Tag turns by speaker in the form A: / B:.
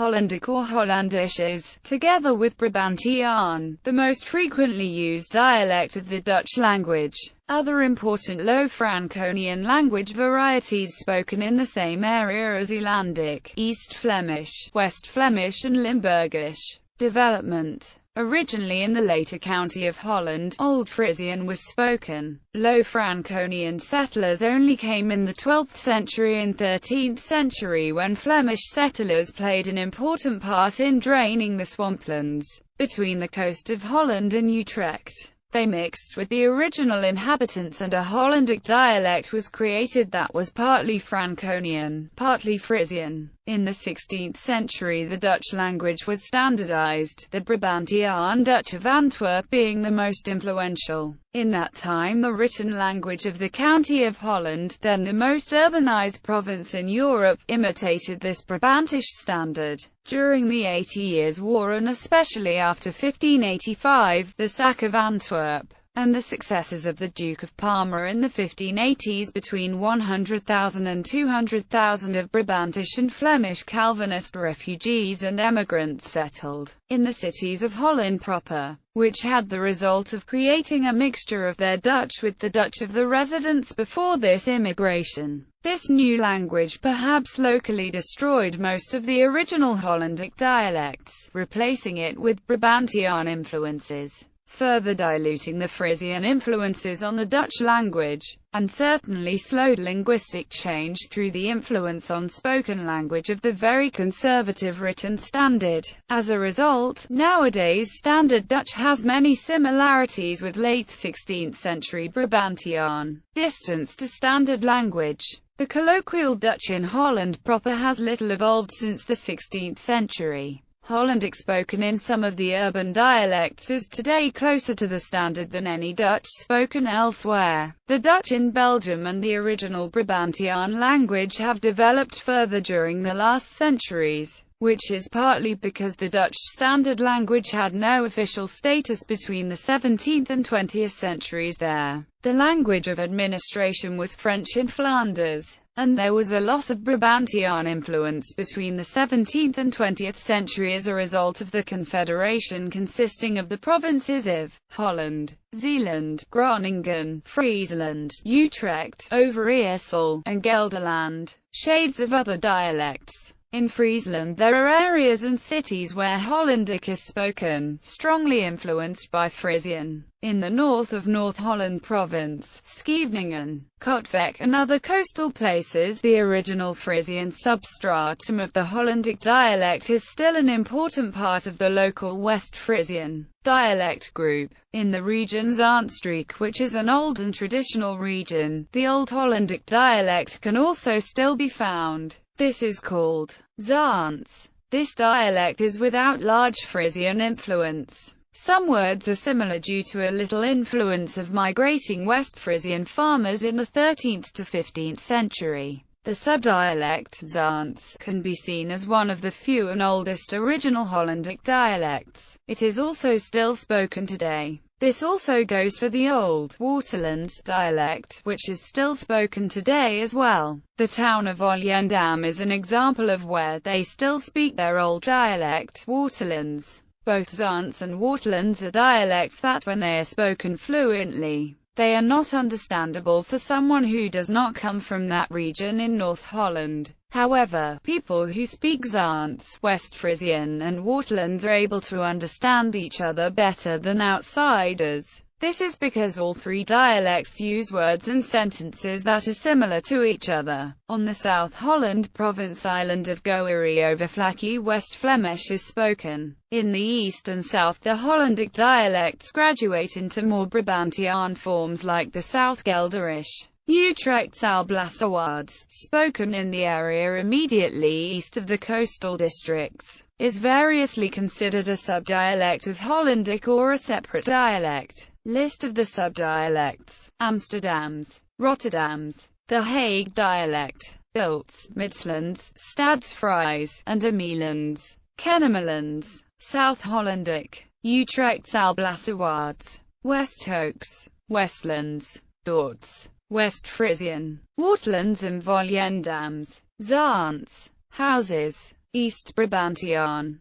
A: Hollandic or Hollandisch is, together with Brabantiaan, the most frequently used dialect of the Dutch language. Other important Low Franconian language varieties spoken in the same area as Hollandic, East Flemish, West Flemish and Limburgish. Development. Originally in the later county of Holland, Old Frisian was spoken. Low Franconian settlers only came in the 12th century and 13th century when Flemish settlers played an important part in draining the swamplands between the coast of Holland and Utrecht. They mixed with the original inhabitants and a Hollandic dialect was created that was partly Franconian, partly Frisian. In the 16th century the Dutch language was standardized, the Brabantiaan Dutch of Antwerp being the most influential. In that time the written language of the County of Holland, then the most urbanized province in Europe, imitated this Brabantish standard. During the 80 Years' War and especially after 1585, the sack of Antwerp, and the successes of the Duke of Parma in the 1580s, between 100,000 and 200,000 of Brabantish and Flemish Calvinist refugees and emigrants settled in the cities of Holland proper, which had the result of creating a mixture of their Dutch with the Dutch of the residents before this immigration. This new language perhaps locally destroyed most of the original Hollandic dialects, replacing it with Brabantiaan influences, further diluting the Frisian influences on the Dutch language, and certainly slowed linguistic change through the influence on spoken language of the very conservative written standard. As a result, nowadays Standard Dutch has many similarities with late 16th century Brabantiaan. Distance to Standard language. The colloquial Dutch in Holland proper has little evolved since the 16th century. Hollandic spoken in some of the urban dialects is today closer to the standard than any Dutch spoken elsewhere. The Dutch in Belgium and the original Brabantiaan language have developed further during the last centuries, which is partly because the Dutch standard language had no official status between the 17th and 20th centuries there. The language of administration was French in Flanders, and there was a loss of Brabantiaan influence between the 17th and 20th century as a result of the confederation consisting of the provinces of Holland, Zeeland, Groningen, Friesland, Utrecht, Overijssel, and Gelderland. Shades of other dialects. In Friesland there are areas and cities where Hollandic is spoken, strongly influenced by Frisian. In the north of North Holland province, Scheveningen, Katwijk and other coastal places, the original Frisian substratum of the Hollandic dialect is still an important part of the local West Frisian dialect group. In the region Zaanstreek, which is an old and traditional region, the Old Hollandic dialect can also still be found. This is called Zaans. This dialect is without large Frisian influence. Some words are similar due to a little influence of migrating West Frisian farmers in the 13th to 15th century. The subdialect, Zaans, can be seen as one of the few and oldest original Hollandic dialects. It is also still spoken today. This also goes for the Old Waterlands dialect, which is still spoken today as well. The town of Volendam is an example of where they still speak their old dialect, Waterlands. Both Zaans and Waterlands are dialects that, when they are spoken fluently, they are not understandable for someone who does not come from that region in North Holland. However, people who speak Zaans, West Frisian and Waterlands are able to understand each other better than outsiders. This is because all three dialects use words and sentences that are similar to each other. On the South Holland province island of Goeree-Overflakkee, West Flemish is spoken. In the east and south the Hollandic dialects graduate into more Brabantiaan forms like the South Gelderish. Utrecht's Alblasserwaards, spoken in the area immediately east of the coastal districts, is variously considered a subdialect of Hollandic or a separate dialect. List of the subdialects: Amsterdams, Rotterdams, the Hague dialect, Bults, Midslands, Stadsfries, and Amelands, Kennemerlands, South Hollandic, Utrecht's Alblasserwaards, Westhoeks, Westlands, Dorts, West Frisian, Waterlands and Volendams, Zaans, Houses, East Brabantian.